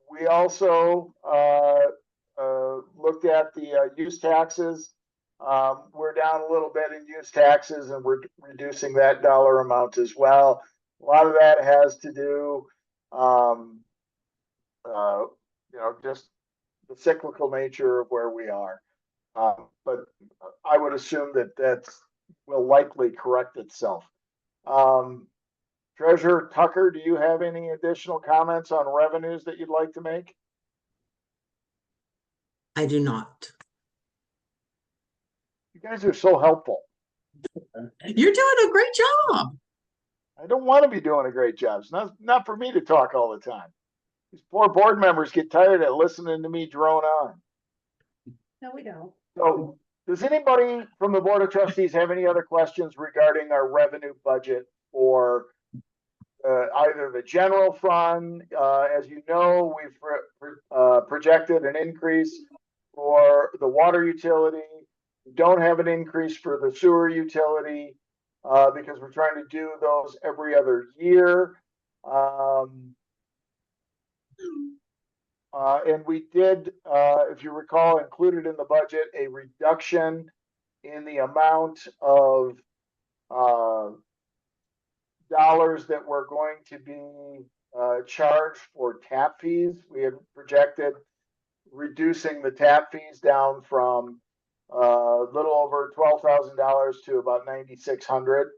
We also looked at the use taxes. We're down a little bit in use taxes, and we're reducing that dollar amount as well. A lot of that has to do, just the cyclical nature of where we are. But I would assume that will likely correct itself. Treasurer Tucker, do you have any additional comments on revenues that you'd like to make? I do not. You guys are so helpful. You're doing a great job. I don't want to be doing a great job. It's not for me to talk all the time. These poor board members get tired of listening to me drone on. No, we don't. So, does anybody from the Board of Trustees have any other questions regarding our revenue budget for either the general fund? As you know, we've projected an increase for the water utility. We don't have an increase for the sewer utility because we're trying to do those every other year. And we did, if you recall, included in the budget a reduction in the amount of dollars that were going to be charged for tap fees. We had projected reducing the tap fees down from a little over $12,000 to about $9,600.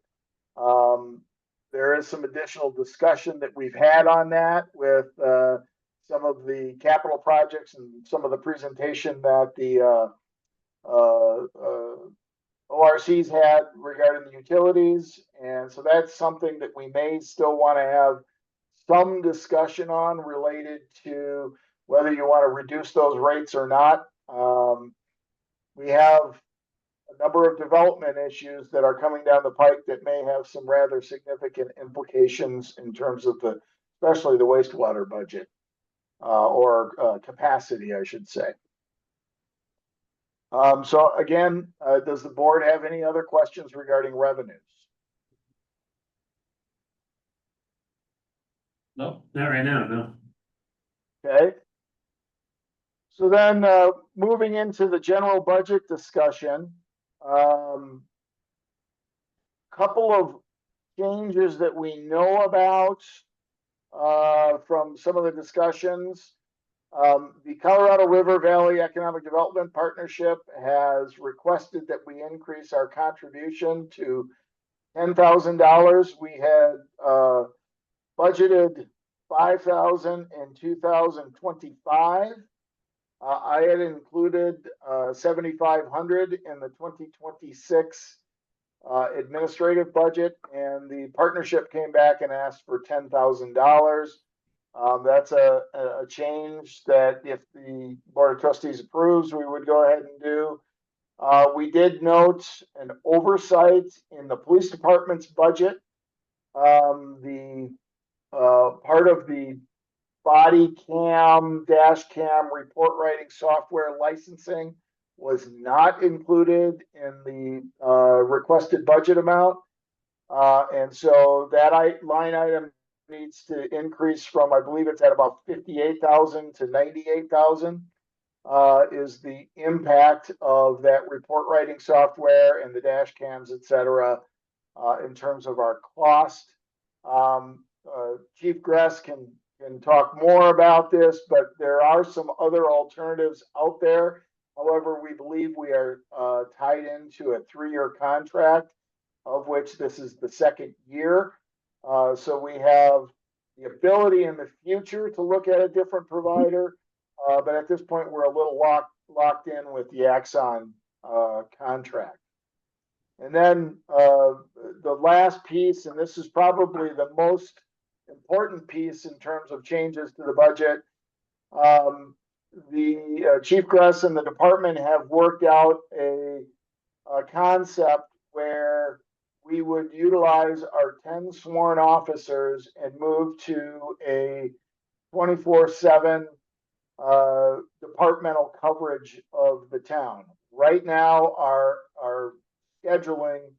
There is some additional discussion that we've had on that with some of the capital projects and some of the presentation that the ORCs had regarding the utilities. And so that's something that we may still want to have some discussion on related to whether you want to reduce those rates or not. We have a number of development issues that are coming down the pike that may have some rather significant implications in terms of especially the wastewater budget or capacity, I should say. So again, does the board have any other questions regarding revenues? No, not right now, no. Okay. So then moving into the general budget discussion, couple of changes that we know about from some of the discussions. The Colorado River Valley Economic Development Partnership has requested that we increase our contribution to $10,000. We had budgeted $5,000 in 2025. I had included $7,500 in the 2026 administrative budget, and the partnership came back and asked for $10,000. That's a change that if the Board of Trustees approves, we would go ahead and do. We did note an oversight in the police department's budget. The part of the body cam, dash cam report writing software licensing was not included in the requested budget amount. And so that line item needs to increase from, I believe it's at about 58,000 to 98,000 is the impact of that report writing software and the dash cams, et cetera, in terms of our cost. Chief Gress can talk more about this, but there are some other alternatives out there. However, we believe we are tied into a 3-year contract, of which this is the second year. So we have the ability in the future to look at a different provider, but at this point we're a little locked in with the Axon contract. And then the last piece, and this is probably the most important piece in terms of changes to the budget. The Chief Gress and the department have worked out a concept where we would utilize our 10 sworn officers and move to a 24/7 departmental coverage of the town. Right now, our scheduling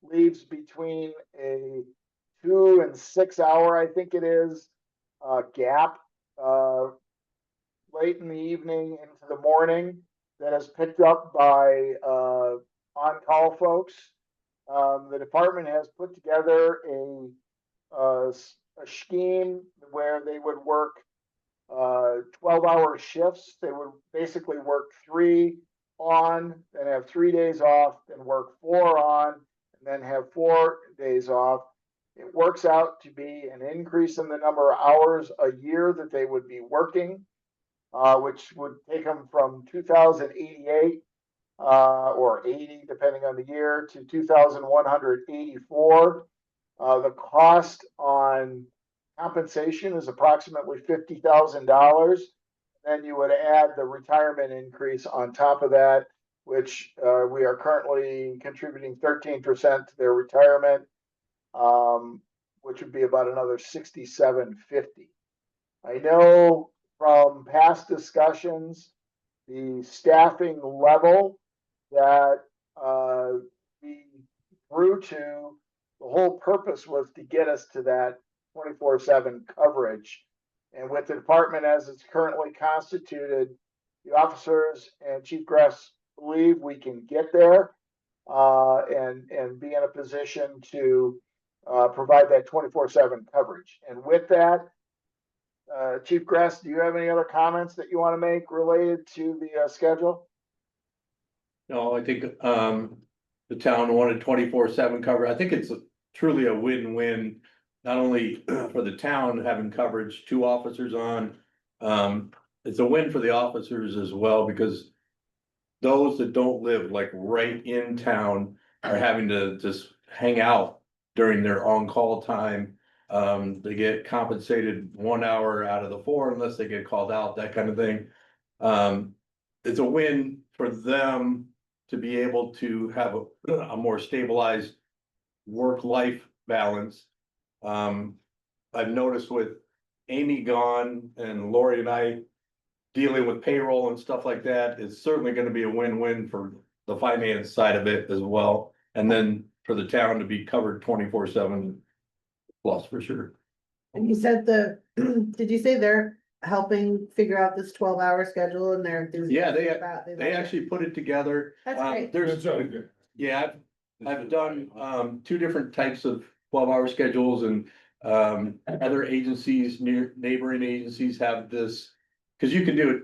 leaves between a 2 and 6 hour, I think it is, gap, late in the evening into the morning that is picked up by, on-call folks. The department has put together a scheme where they would work 12-hour shifts. They would basically work 3 on and have 3 days off, then work 4 on and then have 4 days off. It works out to be an increase in the number of hours a year that they would be working, which would take them from 2,088 or 80, depending on the year, to 2,184. The cost on compensation is approximately $50,000. Then you would add the retirement increase on top of that, which we are currently contributing 13% to their retirement, which would be about another $67.50. I know from past discussions, the staffing level that we grew to, the whole purpose was to get us to that 24/7 coverage. And with the department as it's currently constituted, the officers and Chief Grass believe we can get there and be in a position to provide that 24/7 coverage. And with that, Chief Grass, do you have any other comments that you want to make related to the schedule? No, I think the town wanted 24/7 cover. I think it's truly a win-win. Not only for the town having coverage, 2 officers on. It's a win for the officers as well, because those that don't live like right in town are having to just hang out during their on-call time. They get compensated 1 hour out of the 4 unless they get called out, that kind of thing. It's a win for them to be able to have a more stabilized work-life balance. I've noticed with Amy gone and Lori and I dealing with payroll and stuff like that, it's certainly gonna be a win-win for the finance side of it as well. And then for the town to be covered 24/7 plus for sure. And you said did you say they're helping figure out this 12-hour schedule and they're Yeah, enthusiastic about they like it? actually put it together. That's great. There's, yeah, I've done 2 different types of 12-hour schedules, and other agencies, near neighboring agencies have this. Cause you can do it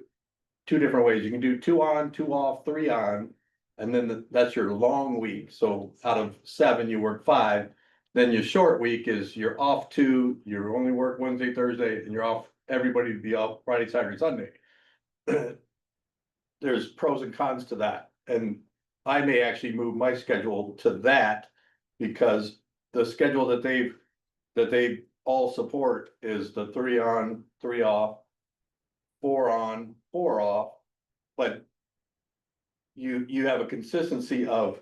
2 different ways. You can do 2 on, 2 off, 3 on. And then that's your long week. So out of 7, you work 5. Then your short week is you're off 2, you only work Wednesday, Thursday, and you're off, everybody to be off Friday, Saturday, Sunday. There's pros and cons to that. And I may actually move my schedule to that, because the schedule that they all support is the 3 on, 3 off, 4 on, 4 off. But you have a consistency of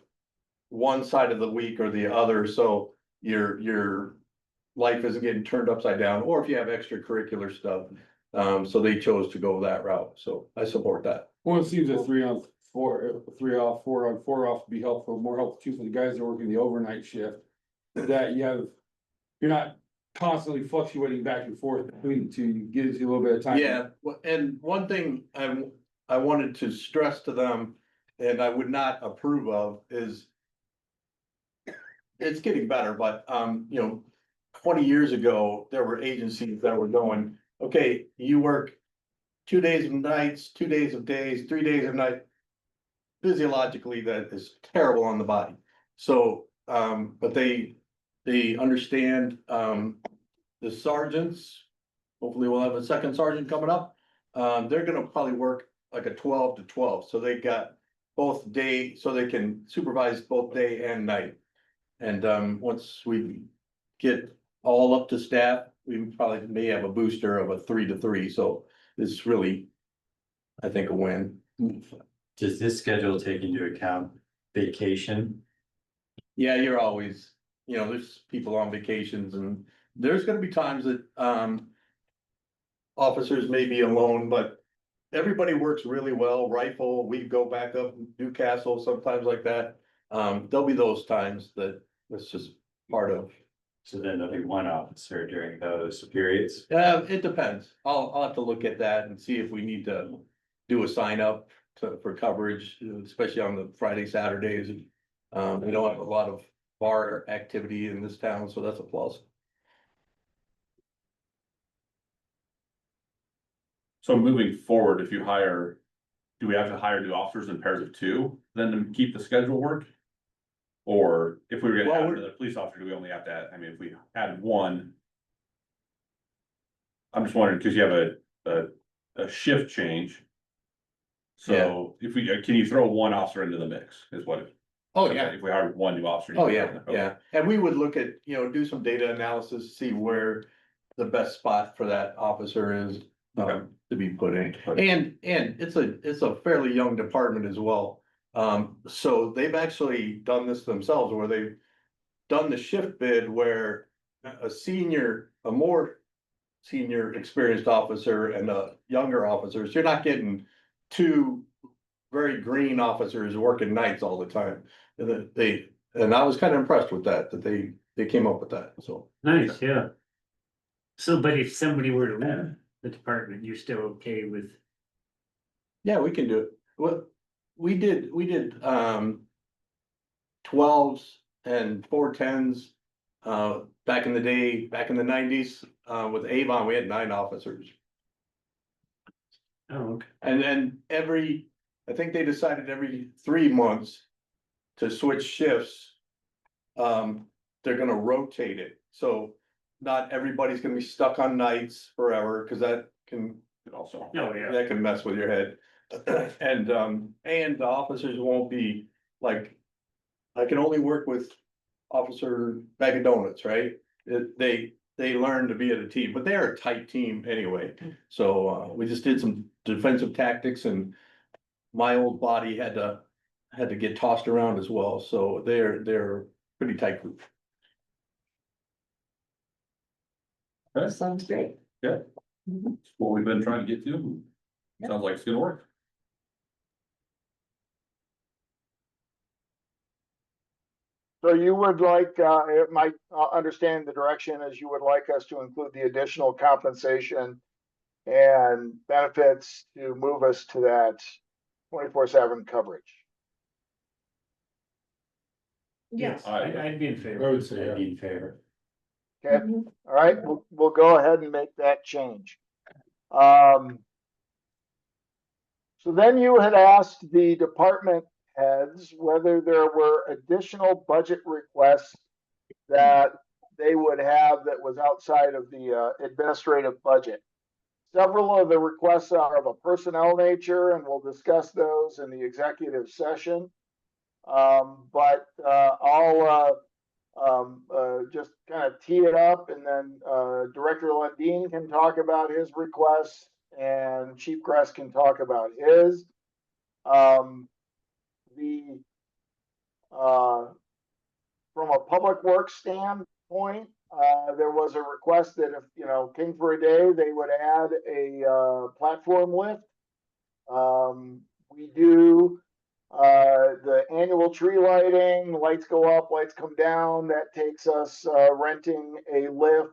one side of the week or the other, so your life isn't getting turned upside down, or if you have extracurricular stuff. So they chose to go that route, so I support that. Well, it seems that 3 on 4, 3 off, 4 on 4 off would be helpful, more helpful too for the guys that are working the overnight shift. That you're not constantly fluctuating back and forth between the 2, you gives you a little bit of time. Yeah, and one thing I wanted to stress to them, and I would not approve of, is it's getting better, but 20 years ago, there were agencies that were going, okay, you work 2 days of nights, 2 days of days, 3 days of night. Physiologically, that is terrible on the body. So, but they understand, the sergeants, hopefully we'll have a second sergeant coming up. They're gonna probably work like a 12 to 12, so they got both day, so they can supervise both day and night. And once we get all up to staff, we probably may have a booster of a 3 to 3, so it's really, I think, a win. Does this schedule take into account vacation? Yeah, you're always, there's people on vacations, and there's gonna be times that officers may be alone, but everybody works really well. Rifle, we go back up Newcastle sometimes like that. There'll be those times that it's just part of So then there'll be one officer during those periods. It depends. I'll have to look at that and see if we need to do a sign up for coverage, especially on the Friday, Saturdays. We don't have a lot of bar activity in this town, so that's a plus. So moving forward, if you hire, do we have to hire new officers in pairs of two, then to keep the schedule work? Or if we were gonna Well, add we're- another police officer, do we only have to add, I mean, if we added one? I'm just wondering, cause you have a shift change. So if we, can you throw one officer into the mix, is what it? Oh, yeah. If we hired one new officer. you Oh, could yeah, throw in there. yeah. And we would look at, do some data analysis, see where the best spot for that officer is. Okay. To be put in. Okay. And it's a fairly young department as well. So they've actually done this themselves where they've done the shift bid where a more senior experienced officer and younger officers, you're not getting two very green officers working nights all the time. And I was kind of impressed with that they came up with that, so. Nice, yeah. So, but if somebody were to leave the department, you're still okay with, Yeah, we can do it. What we did 12s and 410s. Back in the day, back in the 90s, with Avon, we had 9 officers. oh, okay. And then I think they decided every 3 months to switch shifts. They're gonna rotate it, so not everybody's gonna be stuck on nights forever, cause that can Also. Oh, yeah. that can mess with your head. And the officers won't be like, I can only work with Officer Bag of Donuts, right? They learn to be at a team, but they're a tight team anyway. So, we just did some defensive tactics and my old body had to get tossed around as well. So they're pretty tight group. Sounds great. What we've been trying to get to. Sounds like it's gonna work. So you would like, it might, understand the direction as you would like us to include the additional compensation and benefits to move us to that 24/7 coverage. Yes. I'd be in I favor. would say, I'd yeah. be in favor. Okay, Mhm. all right, we'll go ahead and make that change. So then you had asked the department heads whether there were additional budget requests that they would have that was outside of the administrative budget. Several of the requests are of a personnel nature, and we'll discuss those in the executive session. But I'll just kind of tee it up, and then Director Lundin can talk about his requests and Chief Gress can talk about his. From a public works standpoint, there was a request that if, King for a Day, they would add a platform lift. We do the annual tree lighting, lights go up, lights come down. That takes us renting a lift.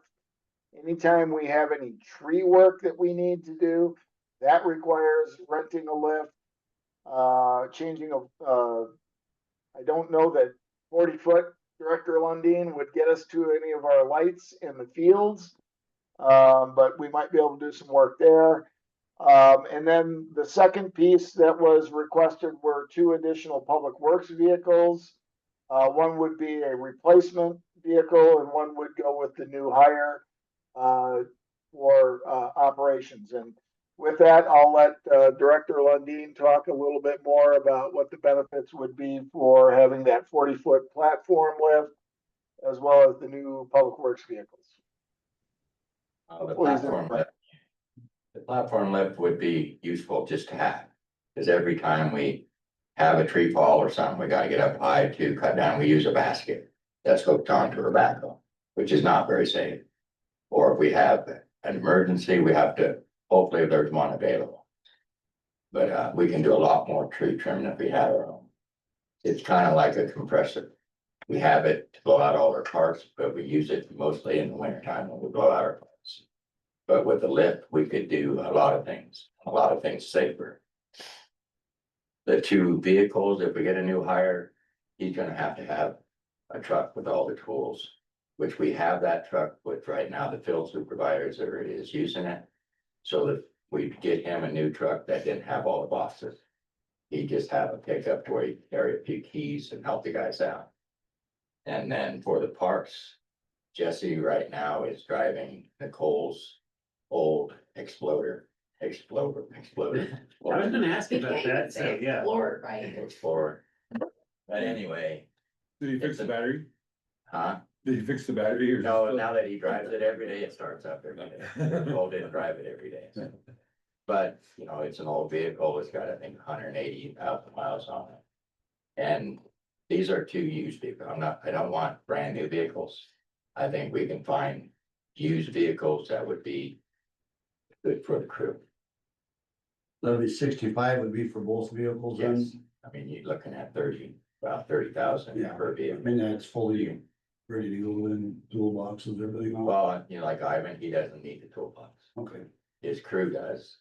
Anytime we have any tree work that we need to do, that requires renting a lift. Changing of, I don't know that 40-foot Director Lundin would get us to any of our lights in the fields. But we might be able to do some work there. And then the second piece that was requested were 2 additional public works vehicles. One would be a replacement vehicle and one would go with the new hire for operations. And with that, I'll let Director Lundin talk a little bit more about what the benefits would be for having that 40-foot platform lift, as well as the new public works vehicles. The platform lift would be useful just to have, because every time we have a tree fall or something, we gotta get up high to cut down, we use a basket that's hooked onto a backhoe, which is not very safe. Or if we have an emergency, we have to, hopefully there's one available. But we can do a lot more tree trimming if we had our own. It's kind of like a compressor. We have it to blow out all our parts, but we use it mostly in the winter time when we blow out our parts. But with the lift, we could do a lot of things safer. The two vehicles, if we get a new hire, he's gonna have to have a truck with all the tools. Which we have that truck with right now, the field supervisor is using it. So that we'd get him a new truck that didn't have all the boxes. He'd just have a pickup where he could carry a few keys and help the guys out. And then for the parks, Jesse right now is driving Nicole's old Explorer. I was gonna ask you about that, so, yeah. Explorer. But anyway, Did he fix the battery? huh? Did he fix the battery or? No, now that he drives it every day, it starts up every day. Nicole didn't drive it every day. so. But, you know, it's an old vehicle. It's got, I think, 180,000 miles on it. And these are two used vehicles. I don't want brand new vehicles. I think we can find used vehicles that would be good for the crew. Levy 65 would be for both vehicles then? Yes, I mean, you're looking at about 30,000 Yeah. per I vehicle. mean, that's fully ready to go in, toolboxes, everything else. Well, you know, like Ivan, he doesn't need the toolbox. Okay, His crew does.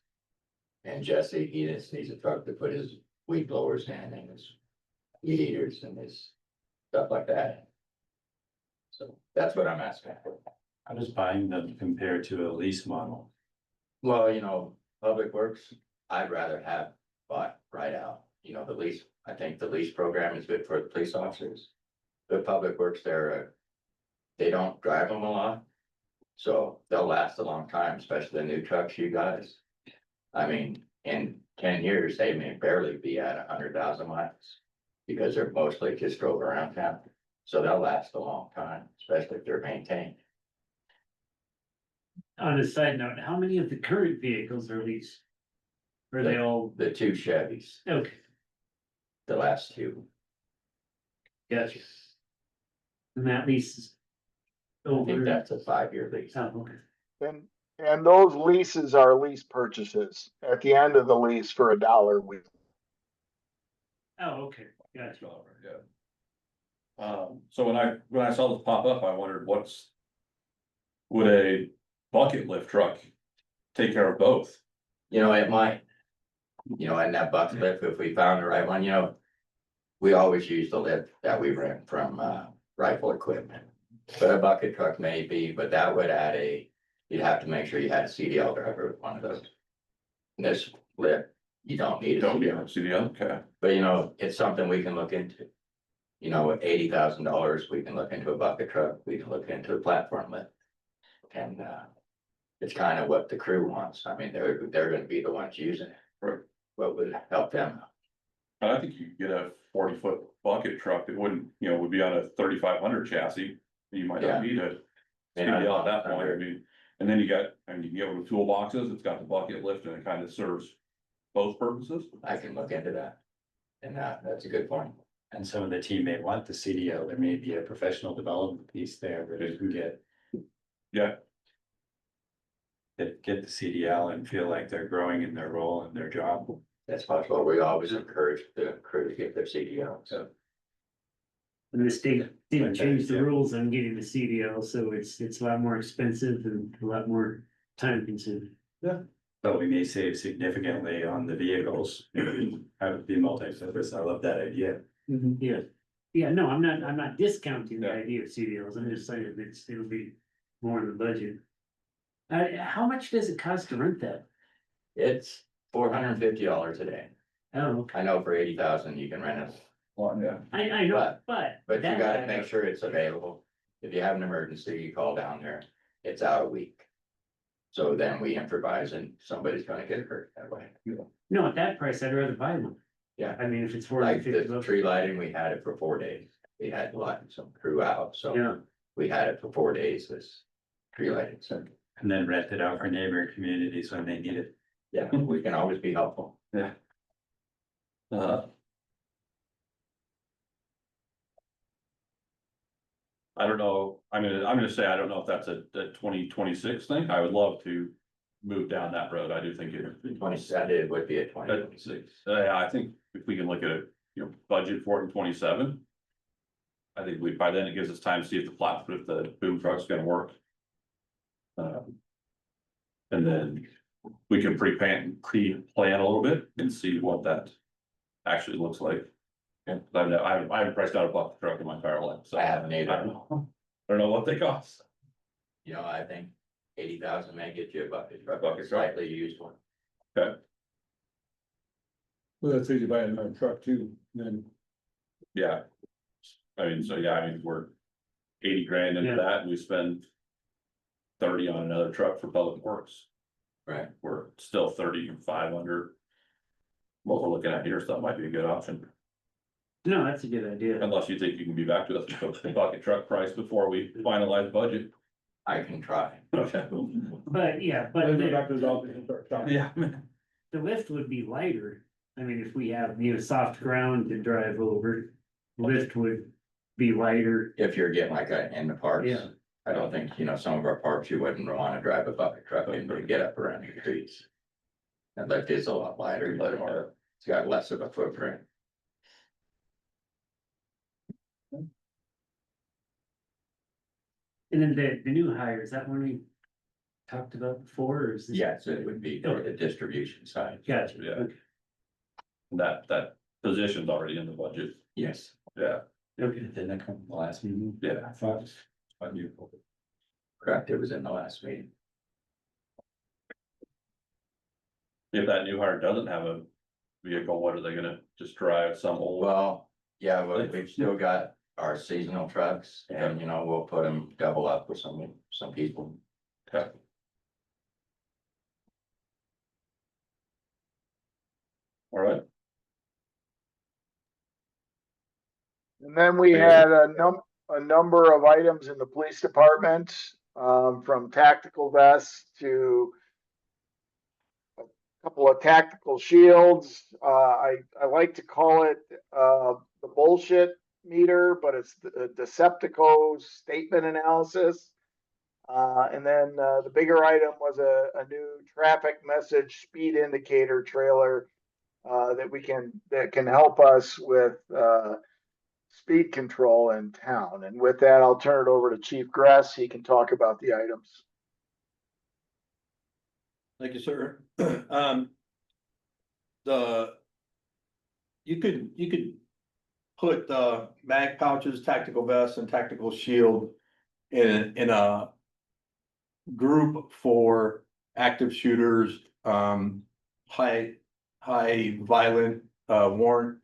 And Jesse, he just needs a truck to put his weed blowers in and his weed eaters and his stuff like that. So that's what I'm asking for. How does buying them compare to a lease model? Well, you know, Public Works, I'd rather have bought right out. You know, the lease, I think the lease program is good for the police officers. But Public Works, they don't drive them a lot. So they'll last a long time, especially the new trucks you guys. I mean, in 10 years, they may barely be at 100,000 miles. Because they're mostly just drove around town. So they'll last a long time, especially if they're maintained. On a side note, how many of the current vehicles are leased? Are they all, The two Chevys, okay, the last two. gotcha. And that lease is I think over. that's a 5-year lease. Oh, okay. And those leases are lease purchases. At the end of the lease for $1, we Oh, okay, gotcha. Yeah. So when I saw this pop up, I wondered would a bucket lift truck take care of both? You know, it might. You know, and that bucket lift, if we found the right one, you know. We always use the lift that we rent from Rifle Equipment. But a bucket truck may be, but that would add you'd have to make sure you had a CDL driver with one of those. And this lift, you don't need a Don't you CDL, CDL? Okay. but you know, it's something we can look into. You know, with $80,000, we can look into a bucket truck, we can look into a platform lift. And it's kind of what the crew wants. I mean, they're gonna be the ones using it. Right. What would help them? And I think you could get a 40-foot bucket truck that wouldn't, would be on a 3,500 chassis. You might Yeah. not need a And I- CDL at that point. I mean, and then you can get one with toolboxes. It's got the bucket lift and it kind of serves both purposes. I can look into that. And that's a good point. And some of the team may want the CDL, there may be a professional development piece there where they can get Yeah. the CDL and feel like they're growing in their role and their job. That's possible. We always encourage the crew to get their CDL, so. And the state didn't change the Yeah. rules on getting the CDL, so it's a lot more expensive and a lot more time consuming. But we may save significantly on the vehicles. Have it be multi-purpose. I love that idea. Yeah, yeah, no, I'm not discounting the Yeah. idea of CDLs, I'm just saying it'll be more in the budget. How much does it cost to rent that? It's $450 a day. Oh, okay, I know for 80,000, you can rent it, Well, yeah. I know, but. but you that- gotta make sure it's available. If you have an emergency, you call down there, it's out a week. So then we improvise and somebody's gonna get hurt that way. No, at that price, I'd rather buy one. Yeah. I mean, if it's Like $450. the tree lighting, we had it for 4 days. We had some crew out, so Yeah, we had it for 4 days, this tree lighting, so. And then rent it out for neighboring communities when they need it. Yeah, we can always be helpful. I don't know. I'm gonna say, I don't know if that's a 2026 thing. I would love to move down that road. I do think it. 27, it would be a 2026. Yeah, I think if we can look at a, budget for it in 27. I think by then it gives us time to see if if the boom truck's gonna work. And then we can pre-plan a little bit and see what that actually looks like. And I haven't priced out a bucket truck in my entire life, so. I haven't either. I don't know what they cost. You know, I think 80,000 may get you a bucket truck, Bucket truck. slightly used one. Okay, Well, that's easy to buy another truck too, then. yeah. I mean, so yeah, I mean, we're 80 grand into Yeah. that and we spend 30 on another truck for public works. Right. We're still 35 under what we're looking at here, so that might be a good option. No, that's a good idea. Unless you think you can be back to the bucket truck price before we finalize budget. I can try. Okay. But yeah, but Then go the back to the office and start shopping. Yeah. lift would be lighter. I mean, if we have, soft ground to drive over, lift would be lighter. If you're getting like a in the parks. Yeah. I don't think, some of our parks, you wouldn't wanna drive a bucket truck in to get up around the trees. And lift is a lot lighter, but it's got less of a footprint. And then the new hire, is that one we talked about before, or is this? Yes, it would be for the distribution side. Gotcha. Yeah. Okay. That position's already in the budget. Yes. Yeah, Okay. Didn't that come from the last meeting? yeah. I thought it was quite beautiful. Correct, it was in the last meeting. If that new hire doesn't have a vehicle, what are they gonna just drive some old? Well, yeah, but we've still got our seasonal trucks and, we'll put them double up with some people. Okay. All right, And then we had a number of items in the police department, from tactical vests to a couple of tactical shields. I like to call it, the bullshit meter, but it's the Deceptico statement analysis. And then, the bigger item was a new traffic message speed indicator trailer, that can help us with, speed control in town. And with that, I'll turn it over to Chief Gress. He can talk about the items. Thank you, sir. You could put mag pouches, tactical vests and tactical shield in a group for active shooters, high violent, warrant,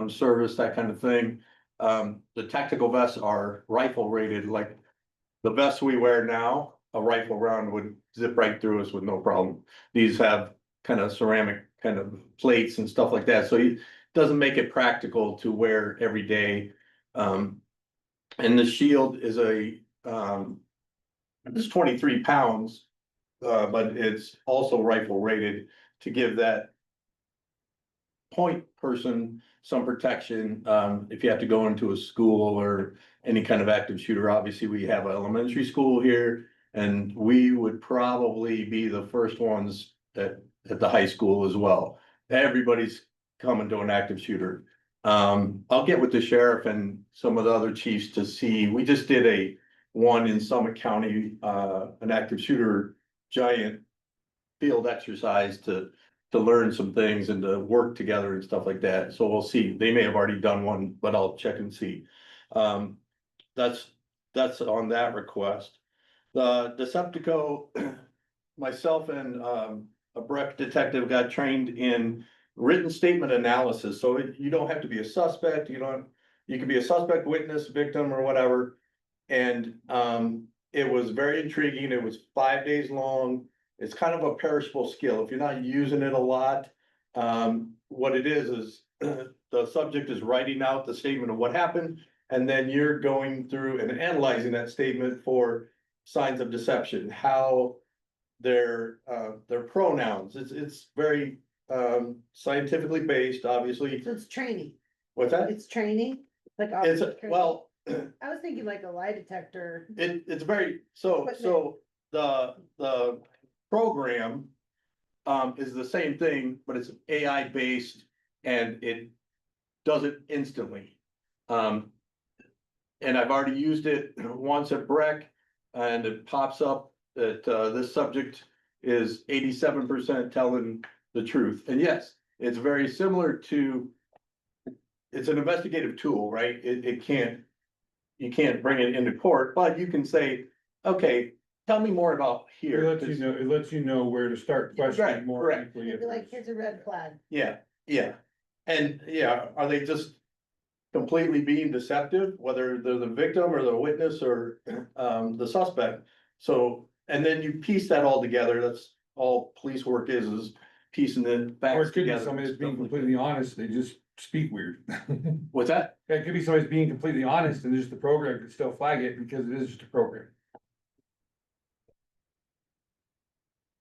service, that kind of thing. The tactical vests are rifle rated, like the vests we wear now, a rifle round would zip right through us with no problem. These have kind of ceramic kind of plates and stuff like that, so it doesn't make it practical to wear every day. And the shield is it's 23 pounds, but it's also rifle rated to give that point person some protection, if you have to go into a school or any kind of active shooter. Obviously, we have an elementary school here, and we would probably be the first ones at the high school as well. Everybody's coming to an active shooter. I'll get with the sheriff and some of the other chiefs to see. We just did one in Summit County, an active shooter giant field exercise to learn some things and to work together and stuff like that. So we'll see. They may have already done one, but I'll check and see. That's on that request. The Deceptico, myself and a Breck detective got trained in written statement analysis. So you don't have to be a suspect. You can be a suspect, witness, victim, or whatever. And it was very intriguing. It was 5 days long. It's kind of a perishable skill. If you're not using it a lot, what it is the subject is writing out the statement of what happened, and then you're going through and analyzing that statement for signs of deception, how their pronouns. It's very scientifically based, obviously. So it's training, What's that? it's training, like. It's officer training. well, I was thinking like a lie detector. it's very, so the program is the same thing, but it's AI based and it does it instantly. and I've already used it once at Breck, and it pops up that, this subject is 87% telling the truth. And yes, it's very similar to, it's an investigative tool, right? It can't, you can't bring it into court, but you can say, okay, tell me more about It here. lets you know where to start Right, questioning more correct. deeply. It'd be like, here's a red flag. Yeah, yeah. And yeah, are they just completely being deceptive, whether they're the victim or the witness or the suspect? So, and then you piece that all together. That's all police work is piecing the Or facts it could be together. somebody that's being completely honest, they just speak weird. What's that? It could be somebody's being completely honest and just the program could still flag it because it is just a program.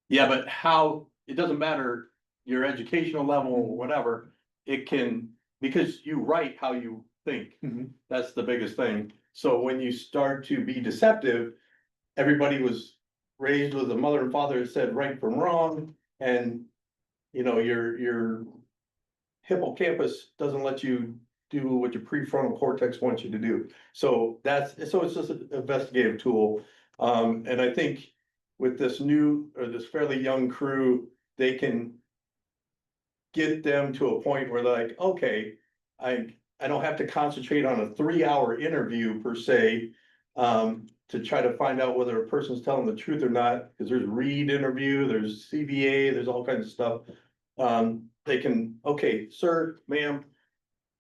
Yeah, but how, it doesn't matter your educational level or whatever, it can, because you write how you think. Mhm. That's the biggest thing. So when you start to be deceptive, everybody was raised with a mother and father that said right from wrong, and you know, your hippocampus doesn't let you do what your prefrontal cortex wants you to do. So so it's just an investigative tool. And I think with this new, or this fairly young crew, they can get them to a point where they're like, okay, I don't have to concentrate on a 3-hour interview per se, to try to find out whether a person's telling the truth or not, because there's Reed interview, there's CVA, there's all kinds of stuff. They can, okay, sir, ma'am,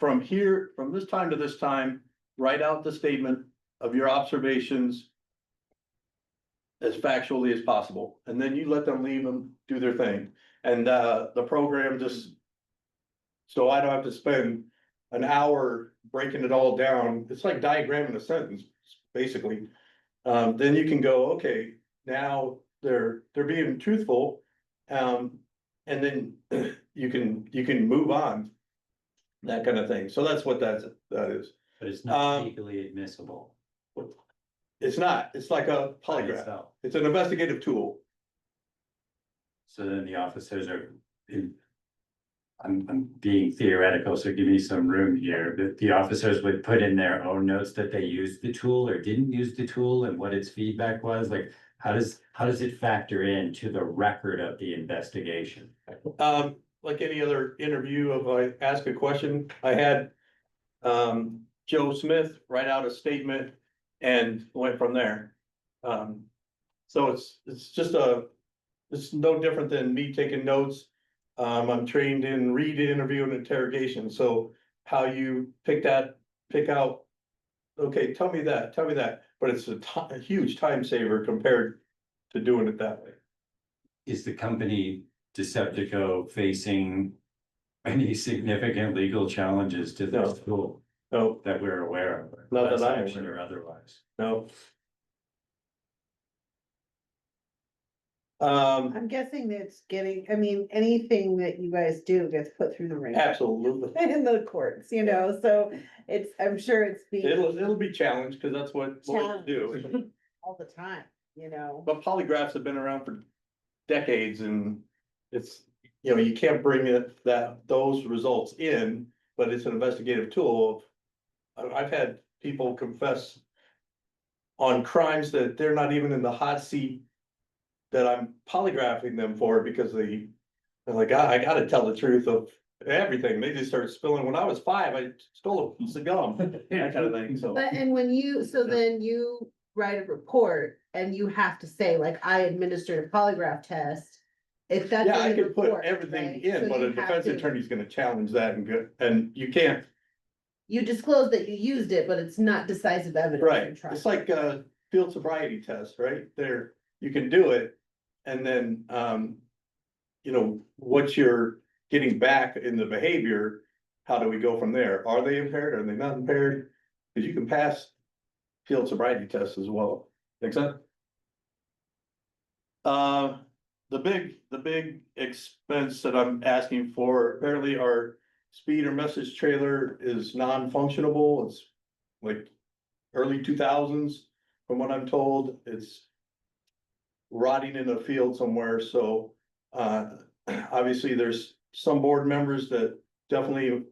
from here, from this time to this time, write out the statement of your observations as factually as possible, and then you let them leave them do their thing. And the program just, so I don't have to spend an hour breaking it all down. It's like diagramming a sentence, basically. Then you can go, okay, now they're being truthful. And then you can move on. That kind of thing. So that's what that is. But it's not Um, legally admissible. It's not, it's like a by polygraph. itself. It's an investigative tool. So then the officers are. I'm being theoretical, so give me some room here, that the officers would put in their own notes that they used the tool or didn't use the tool and what its feedback was, like. How does it factor into the record of the investigation? Like any other interview, if I ask a question, I had Joe Smith write out a statement and went from there. So it's just it's no different than me taking notes. I'm trained in read, interview, and interrogation, so how you pick out, okay, tell me that, but it's a huge time saver compared to doing it that way. Is the company Deceptico facing any significant legal challenges to this tool No, that we're aware of? Not that class I'm action aware or otherwise? no. I'm guessing that it's getting, I mean, anything that you guys do gets put through the ringer. Absolutely. In the courts, you know, so it's, I'm sure it's being It'll be challenged, because that's what lawyers do. all the time, you know. But polygraphs have been around for decades, and it's, you know, you can't bring those results in, but it's an investigative tool. I've had people confess on crimes that they're not even in the hot seat that I'm polygraphing them for, because they're like, I gotta tell the truth of everything. They just started spilling. When I was 5, I stole a piece of gum, that kind of thing, so. But, and when you, so then you write a report and you have to say, like, I administered a polygraph test. If that's. Yeah, I in the could put report, everything right? in, So but you a have defense to- attorney's gonna challenge that and you can't. You disclose that you used it, but it's not decisive evidence. Right, in trial. it's like a field sobriety test, right? There, you can do it. And then, you know, what you're getting back in the behavior, how do we go from there? Are they impaired? Are they not impaired? Cause you can pass field sobriety tests as well. Make sense? The big expense that I'm asking for, apparently our speed or message trailer is non-functionable. It's like early 2000s, from what I'm told. It's rotting in a field somewhere, so obviously there's some board members that definitely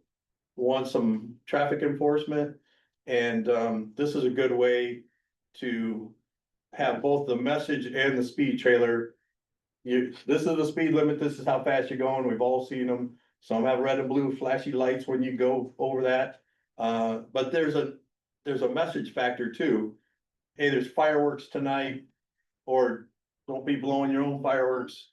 want some traffic enforcement. And, this is a good way to have both the message and the speed trailer. This is the speed limit, this is how fast you're going, we've all seen them. Some have red and blue flashy lights when you go over that. But there's a message factor too. Hey, there's fireworks tonight, or don't be blowing your own fireworks,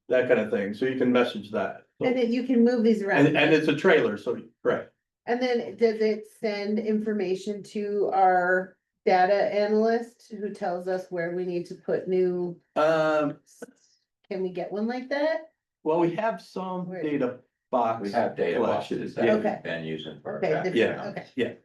that kind of thing, so you can message that. And then you can move these around. And it's a trailer, so, right. And then does it send information to our data analyst who tells us where we need to put new? Can we get one like that? Well, we have some Where- data box. We have data collection. boxes Yeah. that we've been using for. our Okay, traffic different, counts. okay.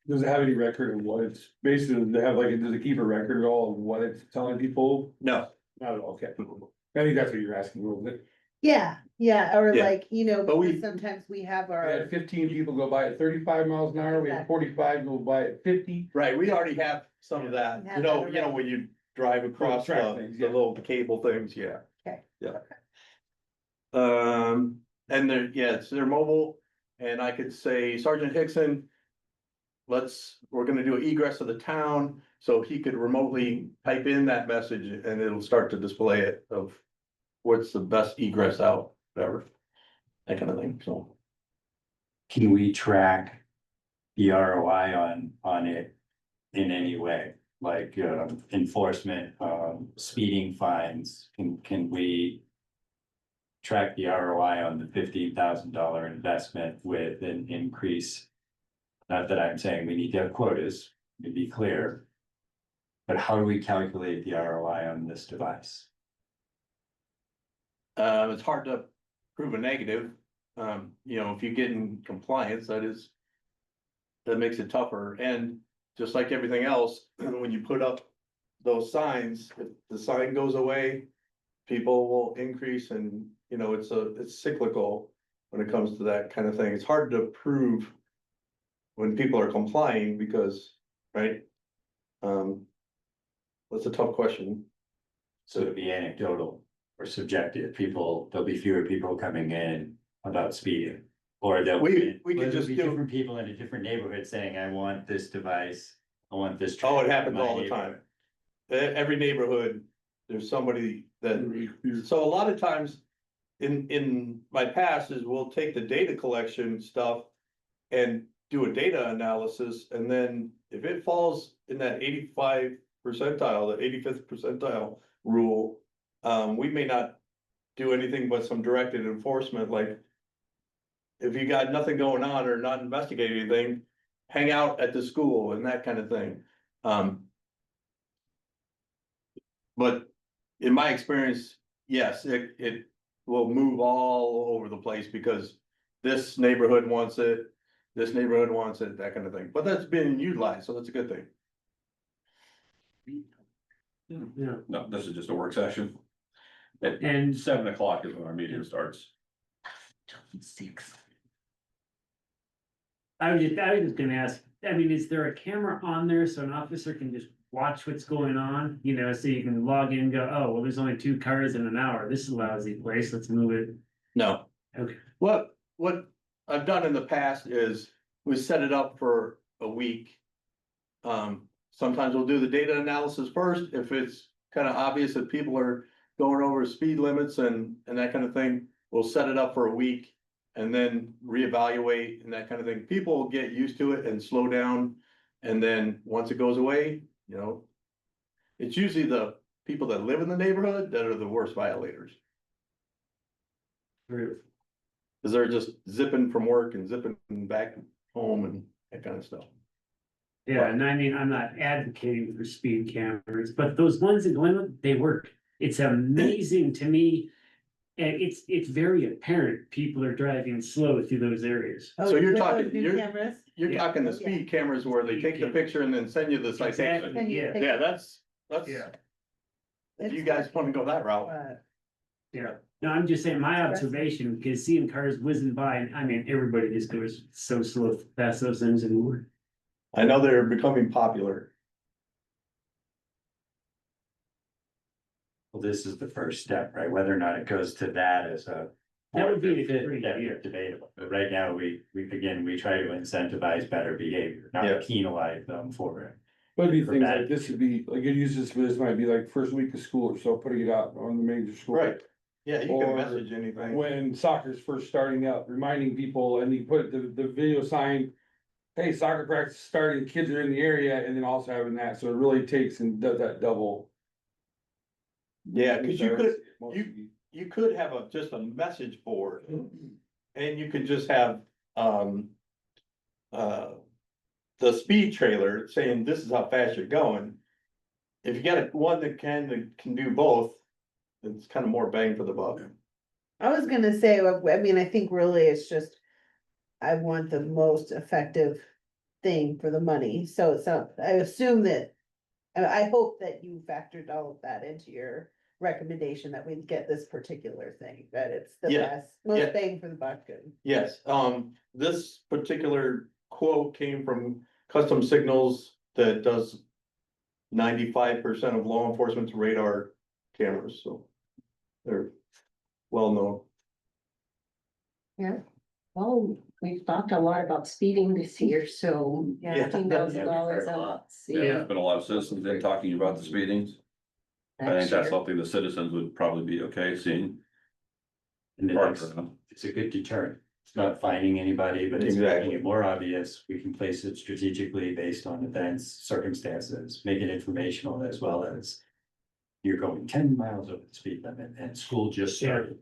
Does it have any record of what it's, basically, they have like, does it keep a record at all of what it's telling people? No, Not at all, okay. I think that's what you're asking, wasn't it? Yeah, or Yeah. like, you know, But we- because sometimes we have We our, had 15 people go by at 35 miles an hour, we had 45 go by at 50. right, we already have some of that, We you have know, that you know, already. when you drive across track the things, yeah. little cable things, yeah. Okay. Yeah. And they're, yeah, it's their mobile, and I could say Sergeant Hickson. We're gonna do an egress of the town, so he could remotely type in that message and it'll start to display it of. What's the best egress out, whatever, that kind of thing, so. Can we track the ROI on it in any way? Like, enforcement, speeding fines, can we track the ROI on the $15,000 investment with an increase? Not that I'm saying we need to have quotas, to be clear. But how do we calculate the ROI on this device? It's hard to prove a negative. You know, if you get in compliance, that makes it tougher. And just like everything else, when you put up those signs, if the sign goes away, people will increase and, you know, it's cyclical when it comes to that kind of thing. It's hard to prove when people are complying because, right? That's a tough question. So it'd be anecdotal or subjective, there'll be fewer people coming in about speeding. Or there'll We be, could just be do, different people in a different neighborhood saying, I want this device, I want this. oh, it trailer in happens my all the neighborhood." time. Every neighborhood, there's somebody that, so a lot of times. In my past is we'll take the data collection stuff. And do a data analysis, and then if it falls in that 85 percentile, the 85th percentile rule. We may not do anything but some directed enforcement, like. If you got nothing going on or not investigating anything, hang out at the school and that kind of thing. But in my experience, yes, it will move all over the place because this neighborhood wants it. This neighborhood wants it, that kind of thing, but that's being utilized, so that's a good thing. Yeah, No, this is just a work session. At and 7 o'clock is when our meeting starts. I was just gonna ask, I mean, is there a camera on there so an officer can just watch what's going on? You know, so you can log in and go, oh, well, there's only 2 cars in an hour, this is a lousy place, let's move it. No. Okay. What I've done in the past is we set it up for a week. Sometimes we'll do the data analysis first, if it's kind of obvious that people are going over speed limits and that kind of thing, we'll set it up for a week. And then reevaluate and that kind of thing. People will get used to it and slow down. And then once it goes away, you know. It's usually the people that live in the neighborhood that are the worst violators. Cause they're just zipping from work and zipping back home and that kind of stuff. Yeah, and I mean, I'm not advocating for speed cameras, but those ones in Glenwood, they work. It's amazing to me. And it's very apparent people are driving slow through those areas. Oh, So you're with talking- those new you're- cameras? You're Yeah. talking the Yeah. speed cameras where they take the picture and then send you the citation. Exactly, yeah. Yeah, that's, Yeah. if you guys wanna go that route. Yeah, no, I'm just saying my observation, because seeing cars whizzing by, and I mean, everybody just goes so slow past those things anymore. I know they're becoming popular. Well, this is the first step, right? Whether or not it goes to that as a That would be a Fit, great yeah, idea. debatable, but right now, we try to incentivize better behavior, Yeah. not penalize them for it. But it'd be For things bad like this would be, like, it uses this might be like first week of school or so, putting it out on the major school. Right, yeah, you can Or message anything. When soccer's first starting up, reminding people, and you put the video sign. Hey, soccer practice is starting, kids are in the area, and then also having that, so it really takes and does that double. Yeah, cause you could have just a message board. And you could just have, the speed trailer saying this is how fast you're going. If you got one that can do both, it's kind of more bang for the buck. I was gonna say, I mean, I think really it's just, I want the most effective thing for the money, so it's not, I assume that. I hope that you factored all of that into your recommendation, that we get this particular thing, that it's the Yeah, best, most yeah. bang for the buck. And Yes, this particular quote came from Custom Signals that does 95% of law enforcement's radar cameras, so they're well known. Yeah, well, we've talked a lot about speeding this year, so Yeah. $15,000 a lot. Yeah, there's been a lot of citizens been talking about the speedings. I think that's something the citizens would probably be okay seeing. And then Park it's, around. it's a good deterrent. It's not finding anybody, but it's Exactly. making it more obvious. We can place it strategically based on events, circumstances, make it informational as well as. You're going 10 miles over the speed limit and school just started.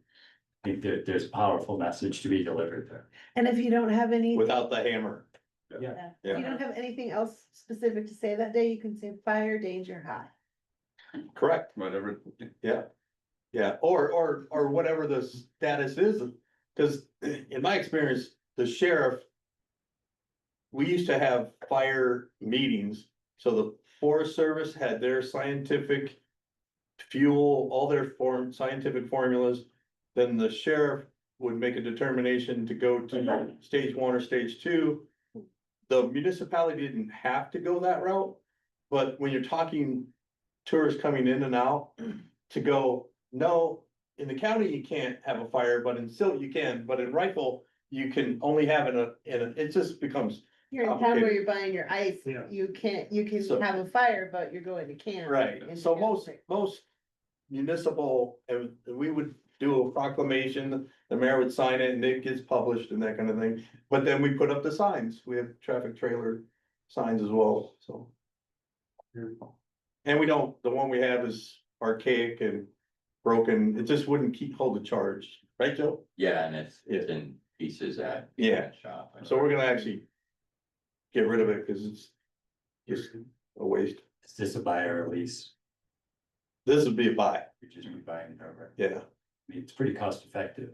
I think there's a powerful message to be delivered there. and if you don't have any, Without the hammer. if Yeah. you don't have anything else specific to say that day, you can say fire danger high. Correct. Whatever, Yeah. Yeah, or whatever the status is, cause in my experience, the sheriff. We used to have fire meetings, so the Forest Service had their scientific. Fuel, all their scientific formulas, then the sheriff would make a determination to go to stage 1 or stage 2. The municipality didn't have to go that route, but when you're talking tourists coming in and out, to go, no, in the county you can't have a fire, but in Silt you can, but in Rifle, you can only have it just becomes. You're in town where you're buying your ice, Yeah. you can So- have a fire, but you're going to camp. Right, in so town. most municipal, we would do a proclamation, the mayor would sign it and it gets published and that kind of thing. But then we put up the signs, we have traffic trailer signs as well, so. And the one we have is archaic and broken, it just wouldn't hold the charge, right, Joe? Yeah, and it's in pieces at. Yeah. Shop. So we're gonna actually get rid of it, cause it's just a waste. Is this a buy or a lease? This would be a buy, You're just buying it over. yeah. I mean, it's pretty cost effective.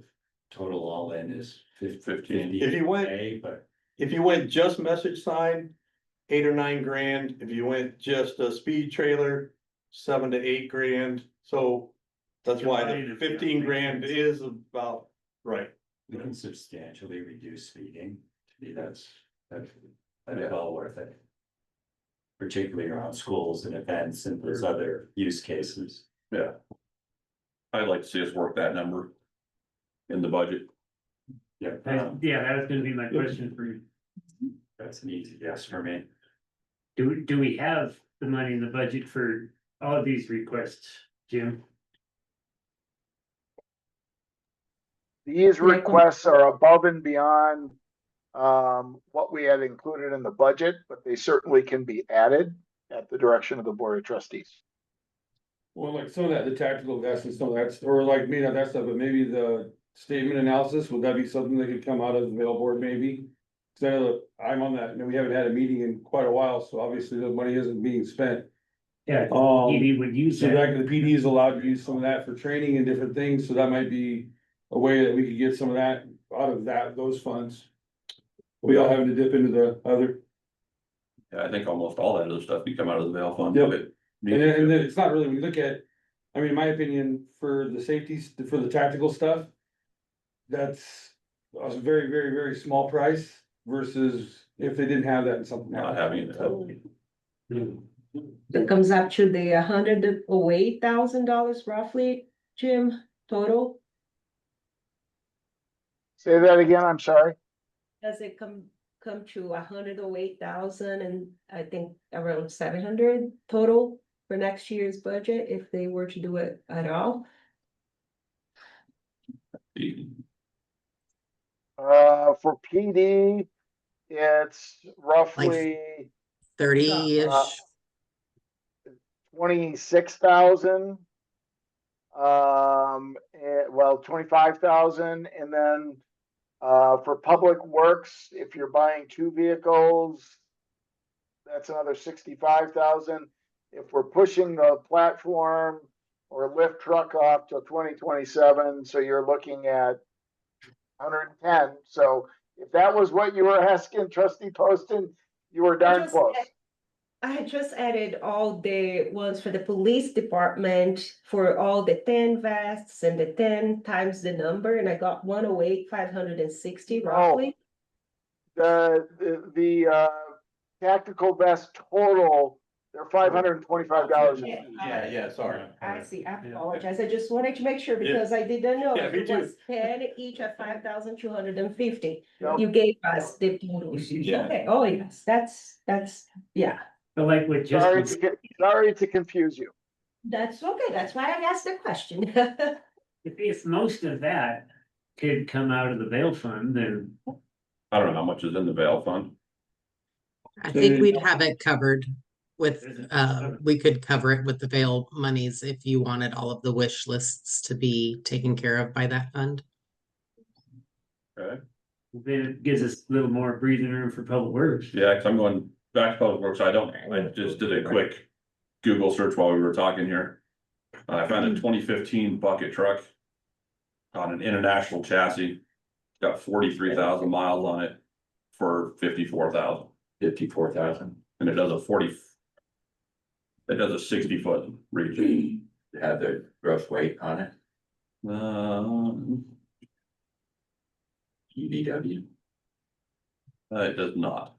Total all in is 15. If you went- but If you went just message sign, 8 or 9 grand. If you went just a speed trailer, 7 to 8 grand. So that's why the 15 grand is about right. we can substantially reduce speeding. To me, that's well worth it. Particularly around schools and events and those other use cases. yeah. I'd like to see us work that number. In the budget. Yeah, Yeah, that was gonna be my question for you. that's an easy yes for me. Do we have the money in the budget for all of these requests, Jim? These requests are above and beyond what we had included in the budget, but they certainly can be added at the direction of the Board of Trustees. Well, like some of that, the tactical investments, some of that, or like maybe not that stuff, but maybe the statement analysis, would that be something that could come out of the mail board maybe? So I'm on that, and we haven't had a meeting in quite a while, so obviously the money isn't being spent. Yeah, Um, PD would use so that. that the PD is allowed to use some of that for training and different things, so that might be a way that we could get some of that out of those funds. We all having to dip into the other, Yeah, I think almost all that other stuff can come out of the bail fund. Yep. It- and then it's not really, when you look at, I mean, in my opinion, for the safeties, for the tactical stuff. That's a very, very, very small price versus if they didn't have that and something. Not happened. having it. It comes up to the $108,000 roughly, Jim, total. Say that again, I'm sorry. Does it come to 108,000 and I think around 700 total for next year's budget if they were to do it at all? For PD, it's roughly 30-ish. 26,000. Well, 25,000, and then for public works, if you're buying 2 vehicles, that's another 65,000. If we're pushing the platform or lift truck off till 2027, so you're looking at 110. So if that was what you were asking, Trustee Poston, you were darn close. I just added all the ones for the police department for all the 10 vests and the 10 times the number, and I got 108,560 roughly. The tactical vest total, they're $525. Yeah, sorry. I see, I apologize. I just wanted to make sure because I didn't know. Yeah, me It too. was 10 each at 5,250. Yep. You gave us the totals. Yeah. Okay, oh yes, that's, yeah, But like with Sorry just, sorry to confuse you. that's okay. That's why I asked the question. if most of that could come out of the bail fund, then I don't know how much is in the bail fund. I think we'd have it covered with, we could cover it with the bail monies if you wanted all of the wish lists to be taken care of by that fund. Okay, then it gives us a little more breathing room for public works. yeah, cause I'm going back to public works. I just did a quick Google search while we were talking here. I found a 2015 bucket truck on an international chassis. Got 43,000 miles on it for 54,000. 54,000. And it does a 60-foot reach. Have the gross weight on it, UDW. It does not.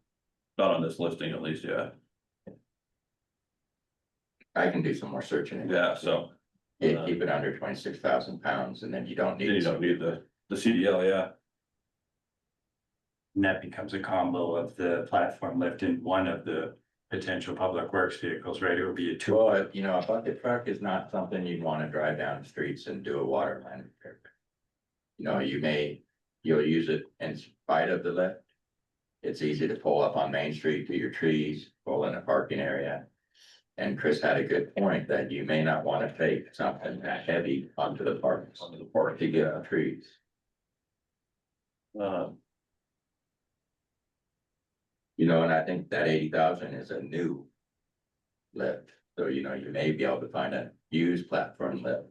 Not on this listing at least, yeah. I can do some more searching. Yeah, so Yeah, keep it under 26,000 pounds and then you don't then you need. don't need the CDL, yeah. And that becomes a combo of the platform lift in one of the potential public works vehicles, right? It would be a two. Well, you know, a bucket truck is not something you'd wanna drive down the streets and do a water line repair. You know, you'll use it in spite of the lift. It's easy to pull up on Main Street to your trees, pull in a parking area. And Chris had a good point that you may not wanna take something that heavy onto the park to get on trees. You know, and I think that 80,000 is a new lift, so you know, you may be able to find a used platform lift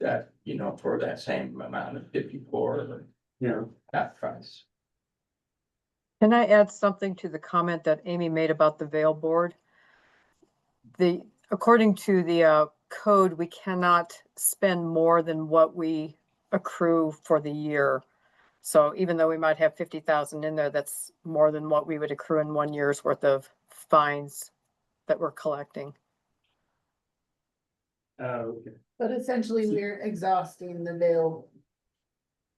that, you know, for that same amount of 54, Yeah. that price. Can I add something to the comment that Amy made about the Vail board? According to the code, we cannot spend more than what we accrue for the year. So even though we might have 50,000 in there, that's more than what we would accrue in 1 year's worth of fines that we're collecting. Okay. But essentially, we're exhausting the Vail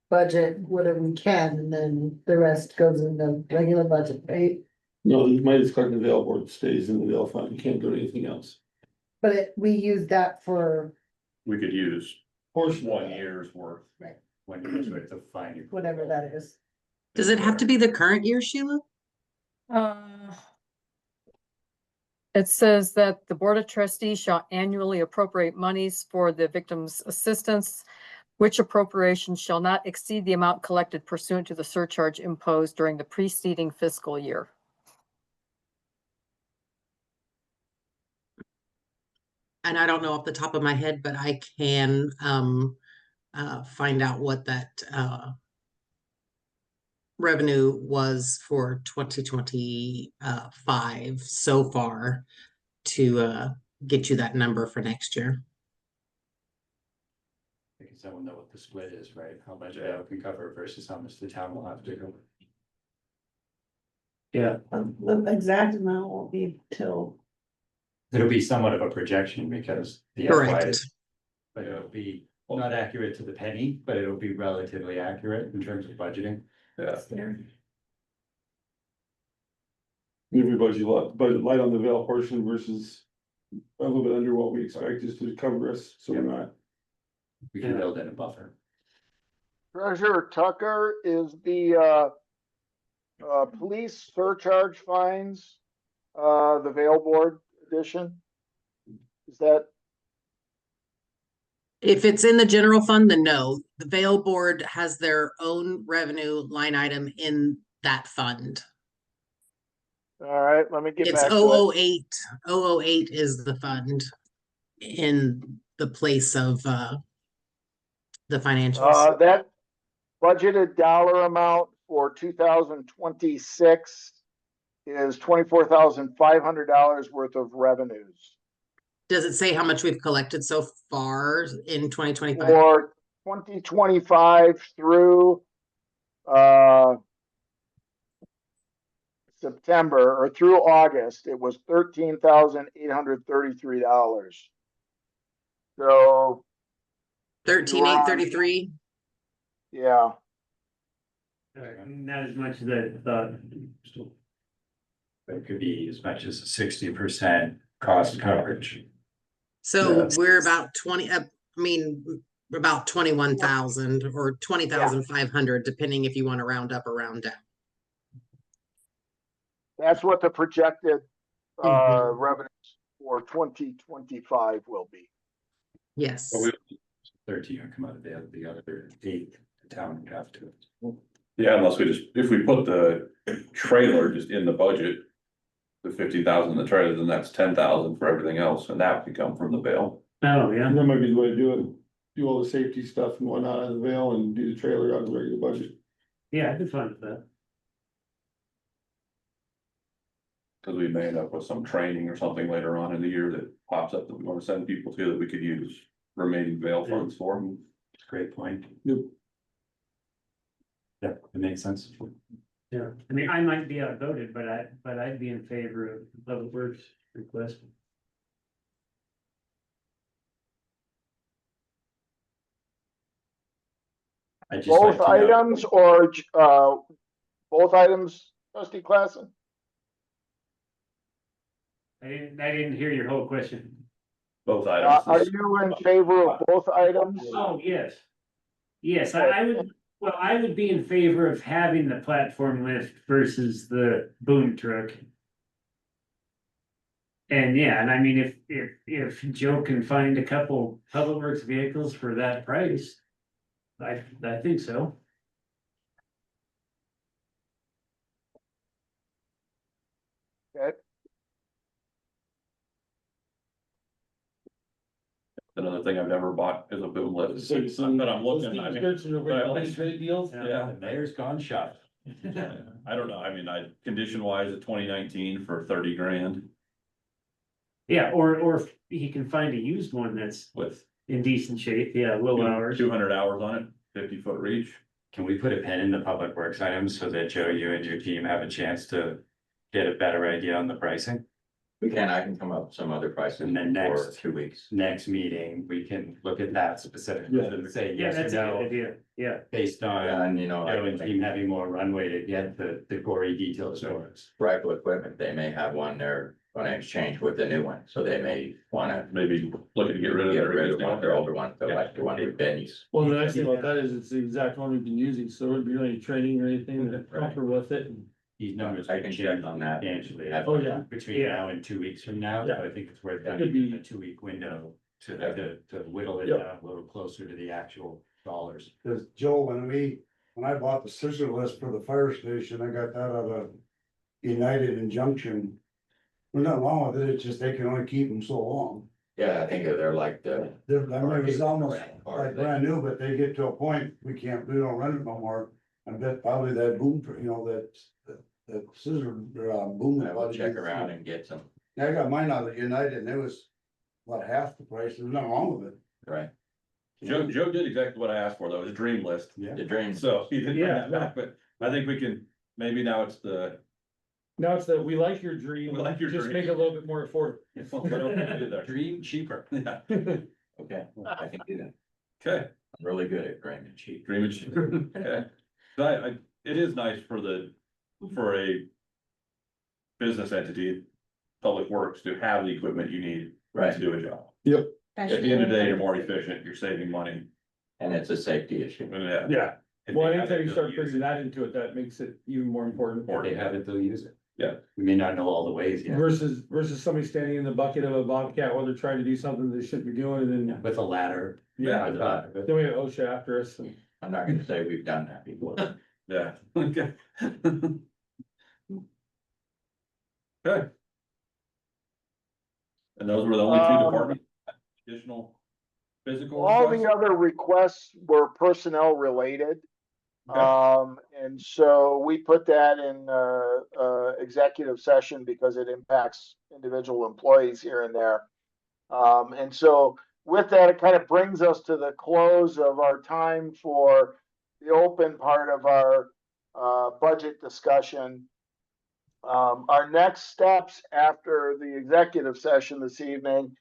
budget, whatever we can, and then the rest goes in the regular budget, right? No, the money that's collected in the Vail board stays in the Vail fund. You can't do anything else. But we use that for We could use Portion. 1 year's worth. When you're with the fine. whatever that is. Does it have to be the current year, Sheila? It says that the Board of Trustees shall annually appropriate monies for the victim's assistance, which appropriation shall not exceed the amount collected pursuant to the surcharge imposed during the preceding fiscal year. And I don't know off the top of my head, but I can find out what that revenue was for 2025 so far to get you that number for next year. Because that will know what the split is, right? How much Vail can cover versus how much the town will have to cover. Yeah, The exact amount won't be till. It'll be somewhat of a projection because the FY Correct. is, but it'll be Not accurate to the penny, but it'll be relatively accurate in terms of budgeting. Yeah. Everybody's budget light on the Vail portion versus a little bit under what we expect just to cover us, so we're not. We can build in a buffer. Treasurer Tucker, is the police surcharge fines, the Vail Board edition? Is that, If it's in the general fund, then no. The Vail Board has their own revenue line item in that fund. all right, let me get It's back to it. 008. 008 is the fund in the place of the financials. That budgeted dollar amount for 2026 is $24,500 worth of revenues. Does it say how much we've collected so far in 2025? For 2025 through September or through August, it was $13,833. So, 13,833. yeah, Not as much as I thought. It could be as much as 60% cost coverage. So Yeah. we're about 20, about 21,000 or 20,500, depending if you want to round up or round down. that's what the projected Mhm. revenues for 2025 will be. Yes. 13 will come out of the other 8, the town would have to. Yeah, unless we just, if we put the trailer just in the budget. The 50,000 in the trailer, then that's 10,000 for everything else, and that would come from the Vail. Oh, yeah. And that might be the way to do it, do all the safety stuff and whatnot out of the Vail and do the trailer out of the regular budget. Yeah, I'd be fine with that. Cause we may end up with some training or something later on in the year that pops up that we wanna send people to that we could use remaining Vail funds for. It's a great point. Yep. Yeah, it makes sense. Yeah, I mean, I might be outvoted, but I'd be in favor of Public Works request. I just like Both to know, items or both items, trustee Klassen? I didn't hear your whole question. Both Are items. you in favor of both items? Oh, yes. Yes, I would, well, I would be in favor of having the platform lift versus the boom truck. And yeah, and I mean, if Joe can find a couple Public Works vehicles for that price. I think so. Okay, Another thing I've never bought is a boom lift. But I'm looking, I mean, deals. yeah. the mayor's gone shop. I don't know, I mean, condition wise at 2019 for 30 grand Yeah, or if he can find a used one that's with in decent shape, yeah, low hours. 200 hours on it, 50-foot reach. Can we put a pin in the public works items so that Joe, you and your team have a chance to get a better idea on the pricing? I can come up with some other prices And then for next- 2 weeks. Next meeting, we can look at that specifically and say Yeah, yes or that's a good no, idea, yeah. based on And you know, Joe and like team having more runway to get the gory details for us. rifle equipment, they may have one they're gonna exchange with the new one, so they may wanna Maybe looking to get rid of get their rid of one of their older one. ones, but like the one we've been using. Well, the nice thing about that is it's the exact one we've been using, so it wouldn't be any training or anything, that comfort with it. These numbers I could can change check on that. substantially. Oh, yeah. Between Yeah. now and 2 weeks from now, Yeah. but I think it's worth That that could be- a 2-week window to whittle it Yeah. down a little closer to the actual dollars. Cause Joe, when I bought the scissor list for the fire station, I got that out of United Injunction. There's nothing wrong with it, it's just they can only keep them so long. Yeah, I think they're like the, I mean, it was almost Or like they- brand new, but they get to a point, we don't run it no more. I bet probably that boom, that scissor, boom. I'll check around and get some, Yeah, I got mine out of United and it was about half the price, there's nothing wrong with it. right, Joe did exactly what I asked for, though, it was a dream list. Yeah. the dreams. So he didn't bring Yeah. that back, but I think we can, maybe now it's the. Now it's that we like your dream, We like your just dream. make it a little bit more affordable. What else can we do there? Dream cheaper. Yeah. Okay, I can do that. Okay, I'm really good at dreaming cheap. drainage, okay. It is nice for for a business entity, Public Works, to have the equipment you need to do a job. Yep. At the end of the day, you're more efficient, you're saving money, And it's a safety issue. and yeah. Yeah, If well, they have anytime it, you they'll start use bringing it. that into it, that makes it even more important. Or they have it, they'll use it. Yeah. We may not know all the ways yet, Versus somebody standing in the bucket of a Bobcat while they're trying to do something they shouldn't be doing, and then, with a ladder. yeah, on top of it. then we have OSHA after us. And I'm not gonna say we've done that before. Yeah, okay. Okay. And those were the only two departments, additional physical All the requests? other requests were personnel related. Okay. And so we put that in, executive session because it impacts individual employees here and there. And so with that, it kind of brings us to the close of our time for the open part of our, budget discussion. Our next steps after the executive session this evening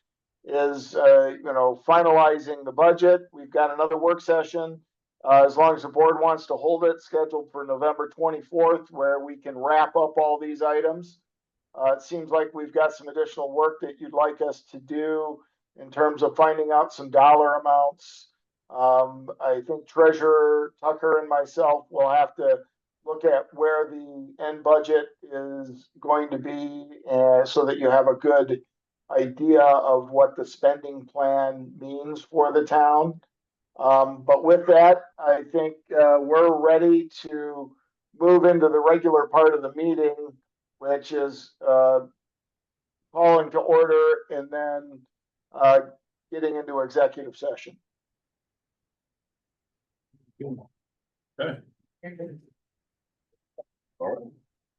is, finalizing the budget. We've got another work session, as long as the board wants to hold it, scheduled for November 24th, where we can wrap up all these items. It seems like we've got some additional work that you'd like us to do in terms of finding out some dollar amounts. I think Treasurer Tucker and myself will have to look at where the end budget is going to be, so that you have a good idea of what the spending plan means for the town. But with that, I think, we're ready to move into the regular part of the meeting, which is, calling to order and then, getting into executive session. Okay. All right.